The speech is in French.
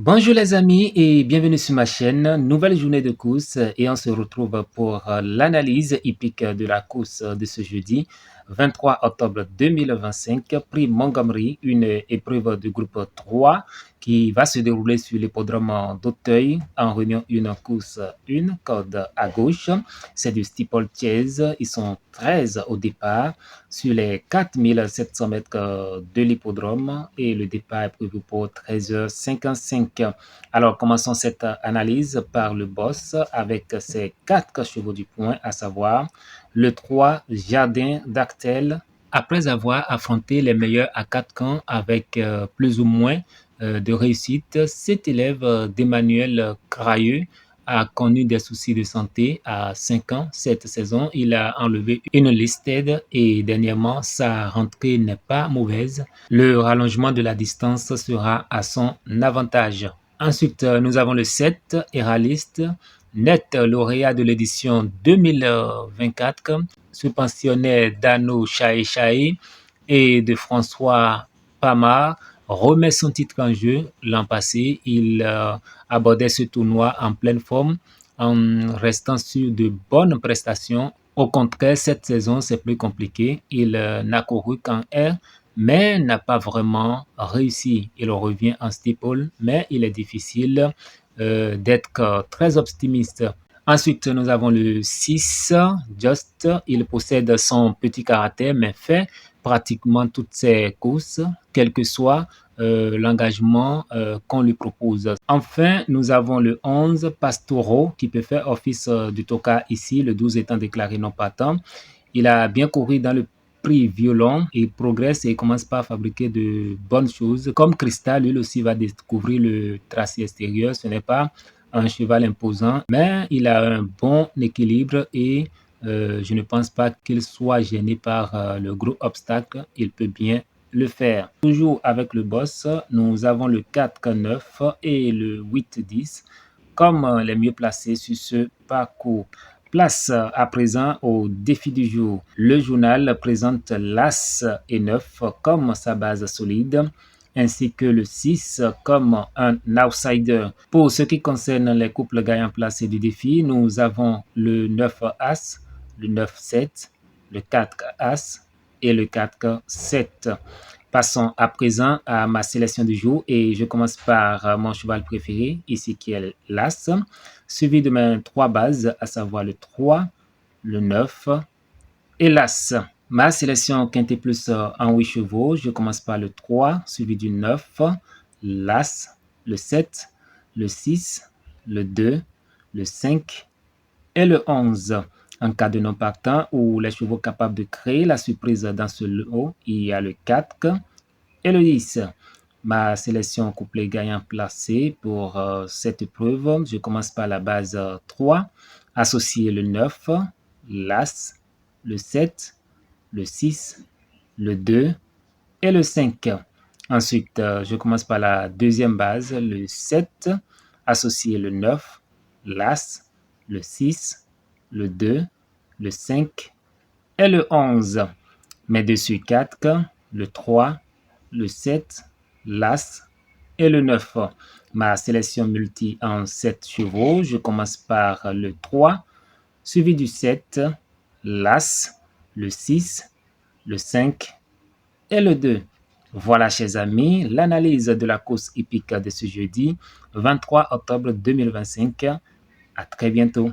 Bonjour les amis et bienvenue sur ma chaîne. Nouvelle journée de course et on se retrouve pour l'analyse hippique de la course de ce jeudi 23 octobre 2025, prix Montgomery, une épreuve du groupe 3 qui va se dérouler sur l'hippodrome d'Auteuil en réunion une course 1, corde à gauche. C'est du steeplechase, ils sont 13 au départ sur les 4700 mètres de l'hippodrome et le départ est prévu pour 13h55. Alors, commençons cette analyse par le boss avec ses 4 chevaux du point, à savoir le 3 Jardin d'Actel. Après avoir affronté les meilleurs à 4 camps avec plus ou moins de réussite, cet élève d'Emmanuel Crayeux a connu des soucis de santé à 5 ans cette saison. Il a enlevé une listed et dernièrement, sa rentrée n'est pas mauvaise. Le rallongement de la distance sera à son avantage. Ensuite, nous avons le 7, Héraliste, net lauréat de l'édition 2024, subventionnaire d'Anno Chaé et de François Pamar, remet son titre en jeu l'an passé. Il abordait ce tournoi en pleine forme en restant sur de bonnes prestations. Au contraire, cette saison, c'est plus compliqué. Il n'a couru qu'en R, mais n'a pas vraiment réussi. Il revient en steeple, mais il est difficile d'être très optimiste. Ensuite, nous avons le 6, Just. Il possède son petit caractère, mais fait pratiquement toutes ses courses, quel que soit l'engagement qu'on lui propose. Enfin, nous avons le 11, Pastoro, qui peut faire office du toka ici, le 12 étant déclaré non partant. Il a bien couru dans le prix violon, il progresse et commence par fabriquer de bonnes choses. Comme Cristal, lui aussi va découvrir le tracé extérieur. Ce n'est pas un cheval imposant, mais il a un bon équilibre et je ne pense pas qu'il soit gêné par le gros obstacle. Il peut bien le faire. Toujours avec le boss, nous avons le 4-9 et le 8-10 comme les mieux placés sur ce parcours. Place à présent au défi du jour. Le journal présente l'As et 9 comme sa base solide, ainsi que le 6 comme un outsider. Pour ce qui concerne les couples gagnants placés du défi, nous avons le 9 As, le 9-7, le 4 As et le 4-7. Passons à présent à ma sélection du jour et je commence par mon cheval préféré, ici qui est l'As, suivi de mes 3 bases, à savoir le 3, le 9 et l'As. Ma sélection quintet plus en 8 chevaux, je commence par le 3, suivi du 9, l'As, le 7, le 6, le 2, le 5 et le 11. En cas de non partant ou les chevaux capables de créer la surprise dans ce lot, il y a le 4 et le 10. Ma sélection couplet gagnant placé pour cette épreuve, je commence par la base 3, associé le 9, l'As, le 7, le 6, le 2 et le 5. Ensuite, je commence par la deuxième base, le 7, associé le 9, l'As, le 6, le 2, le 5 et le 11. Mes dessus 4, le 3, le 7, l'As et le 9. Ma sélection multi en 7 chevaux, je commence par le 3, suivi du 7, l'As, le 6, le 5 et le 2. Voilà, chers amis, l'analyse de la course hippique de ce jeudi 23 octobre 2025. À très bientôt.